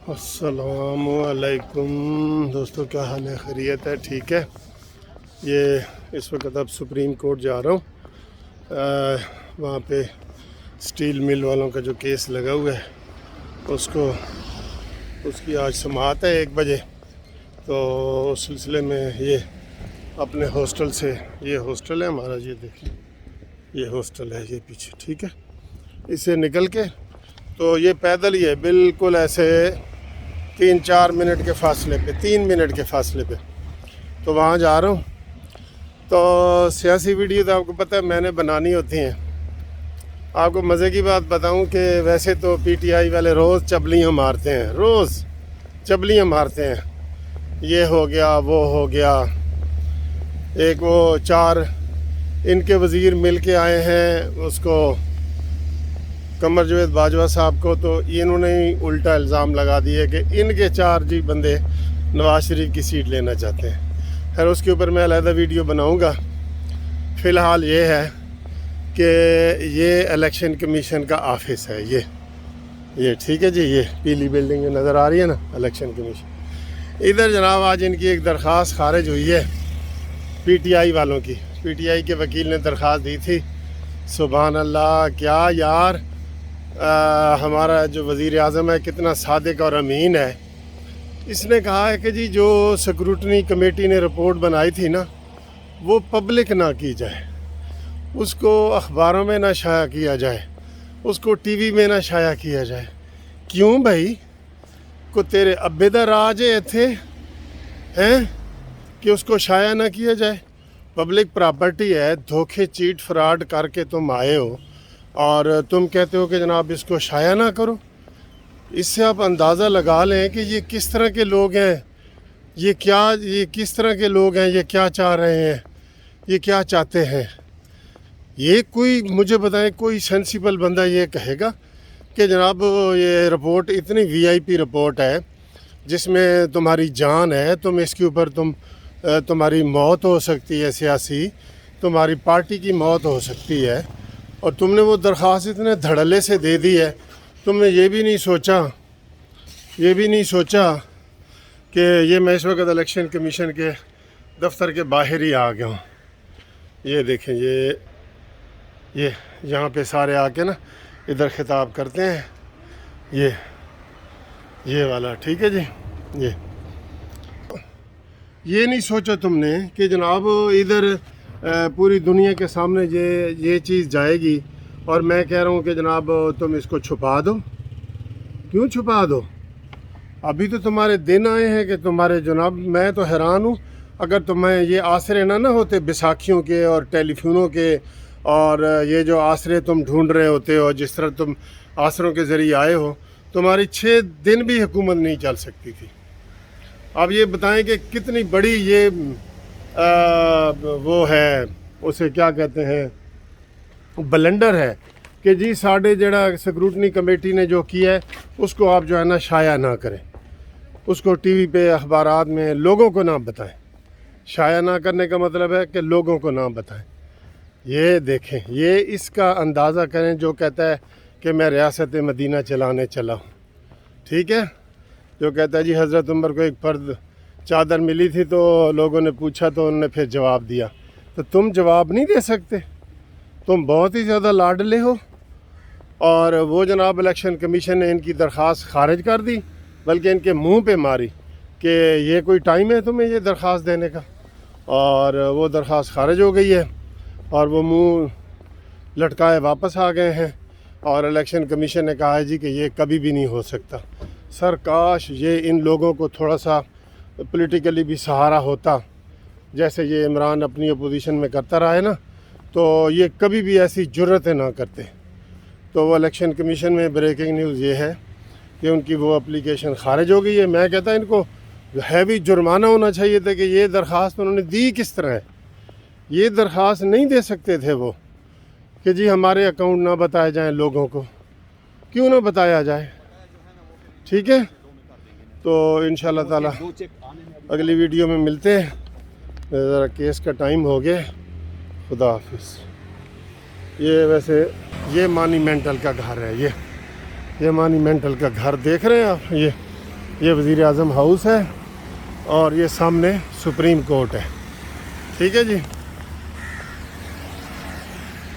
السلام علیکم دوستو، کیا حال ہے؟ خیریت ہے؟ ٹھیک ہے. یہ اس وقت اب سپریم کورٹ جا رہا ہوں. وہاں پہ سٹیل مل والوں کا جو کیس لگا ہوا ہے اس کی آج سماعت ہے 1 بجے. تو اس سلسلے میں یہ اپنے ہاسٹل سے، یہ ہاسٹل ہے ہمارا، یہ دیکھیں یہ ہاسٹل ہے، یہ پیچھے، ٹھیک ہے. اسے نکل کے تو یہ پیدل ہی ہے، بالکل ایسے 3-4 منٹ کے فاصلے پہ، 3 منٹ کے فاصلے پہ. تو وہاں جا رہا ہوں. تو سیاسی ویڈیو تو آپ کو پتہ ہے میں نے بنانی ہوتی ہیں. آپ کو مزے کی بات بتاؤں کہ ویسے تو پی ٹی آئی والے روز چپلیاں مارتے ہیں، روز چپلیاں مارتے ہیں. یہ ہو گیا، وہ ہو گیا. ایک وہ 4 ان کے وزیر مل کے آئے ہیں اس کو، قمر جاوید باجوہ صاحب کو. تو انہوں نے ہی الٹا الزام لگا دیا کہ ان کے 4 بندے نواز شریف کی سیٹ لینا چاہتے ہیں. خیر اس کے اوپر میں علیحدہ ویڈیو بناؤں گا. فی الحال یہ ہے کہ یہ الیکشن کمیشن کا آفس ہے، یہ ٹھیک ہے جی. یہ پیلی بلڈنگ جو نظر آ رہی ہے نا، الیکشن کمیشن. ادھر جناب آج ان کی ایک درخواست خارج ہوئی ہے پی ٹی آئی والوں کی. پی ٹی آئی کے وکیل نے درخواست دی تھی. سبحان اللہ، کیا یار، ہمارا جو وزیر اعظم ہے کتنا صادق اور امین ہے. اس نے کہا ہے کہ جی جو سکروٹنی کمیٹی نے رپورٹ بنائی تھی نا، وہ پبلک نہ کی جائے، اس کو اخباروں میں نہ شائع کیا جائے، اس کو ٹی وی میں نہ شائع کیا جائے. کیوں بھائی؟ کو تیرے ابے دا راج ہے تھے ہیں کہ اس کو شائع نہ کیا جائے؟ پبلک پراپرٹی ہے، دھوکے چیٹ فراڈ کر کے تم آئے ہو اور تم کہتے ہو کہ جناب اس کو شائع نہ کرو. اس سے آپ اندازہ لگا لیں کہ یہ کس طرح کے لوگ ہیں، یہ کس طرح کے لوگ ہیں، یہ کیا چاہ رہے ہیں، یہ کیا چاہتے ہیں. یہ کوئی مجھے بتائیں، کوئی سینسیبل بندہ یہ کہے گا کہ جناب یہ رپورٹ اتنی وی آئی پی رپورٹ ہے جس میں تمہاری جان ہے، تم اس کے اوپر تمہاری موت ہو سکتی ہے، سیاسی تمہاری پارٹی کی موت ہو سکتی ہے، اور تم نے وہ درخواست اتنے دھڑلے سے دے دی ہے. تم نے یہ بھی نہیں سوچا کہ یہ میں اس وقت الیکشن کمیشن کے دفتر کے باہر ہی آ گیا ہوں. یہ دیکھیں، یہ یہاں پہ سارے آ کے نا ادھر خطاب کرتے ہیں. یہ والا، ٹھیک ہے جی. یہ نہیں سوچا تم نے کہ جناب ادھر پوری دنیا کے سامنے یہ چیز جائے گی، اور میں کہہ رہا ہوں کہ جناب تم اس کو چھپا دو. کیوں چھپا دو؟ ابھی تو تمہارے دن آئے ہیں کہ تمہارے جناب، میں تو حیران ہوں. اگر تمہیں یہ آسرے نہ ہوتے بیساکھیوں کے اور ٹیلی فونوں کے، اور یہ جو آسرے تم ڈھونڈ رہے ہوتے ہو، جس طرح تم آسروں کے ذریعے آئے ہو، تمہاری 6 دن بھی حکومت نہیں چل سکتی تھی. اب یہ بتائیں کہ کتنی بڑی یہ وہ ہے، اسے کیا کہتے ہیں، بلنڈر ہے کہ جی ساڑھے جڑا سکروٹنی کمیٹی نے جو کیا ہے اس کو آپ جو ہے نا شائع نہ کریں، اس کو ٹی وی پہ، اخبارات میں لوگوں کو نہ بتائیں. شائع نہ کرنے کا مطلب ہے کہ لوگوں کو نہ بتائیں. یہ دیکھیں، یہ اس کا اندازہ کریں جو کہتا ہے کہ میں ریاست مدینہ چلانے چلا ہوں، ٹھیک ہے. جو کہتا ہے جی حضرت عمر کو ایک فرد چادر ملی تھی تو لوگوں نے پوچھا تو انہوں نے پھر جواب دیا. تو تم جواب نہیں دے سکتے، تم بہت ہی زیادہ لاڈلے ہو. اور وہ جناب الیکشن کمیشن نے ان کی درخواست خارج کر دی، بلکہ ان کے منہ پہ ماری کہ یہ کوئی ٹائم ہے تمہیں یہ درخواست دینے کا. اور وہ درخواست خارج ہو گئی ہے اور وہ منہ لٹکائے واپس آ گئے ہیں. اور الیکشن کمیشن نے کہا ہے جی کہ یہ کبھی بھی نہیں ہو سکتا. سر کاش یہ ان لوگوں کو تھوڑا سا پولیٹیکلی بھی سہارا ہوتا، جیسے یہ عمران اپنی اپوزیشن میں کرتا رہا ہے نا، تو یہ کبھی بھی ایسی جرتیں نہ کرتے. تو وہ الیکشن کمیشن میں بریکنگ نیوز یہ ہے کہ ان کی وہ اپلیکیشن خارج ہو گئی ہے. میں کہتا ان کو ہیوی جرمانہ ہونا چاہیے تھا کہ یہ درخواست انہوں نے دی کس طرح ہے. یہ درخواست نہیں دے سکتے تھے وہ کہ جی ہمارے اکاؤنٹ نہ بتائے جائیں لوگوں کو. کیوں نہ بتایا جائے؟ ٹھیک ہے. تو انشاءاللہ تعالی اگلی ویڈیو میں ملتے ہیں. ذرا کیس کا ٹائم ہو گیا. خدا حافظ. یہ ویسے یہ مانیمنٹل کا گھر ہے، یہ مانیمنٹل کا گھر دیکھ رہے ہیں آپ. یہ وزیر اعظم ہاؤس ہے اور یہ سامنے سپریم کورٹ ہے. ٹھیک ہے جی,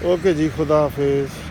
اوکے جی, خدا حافظ.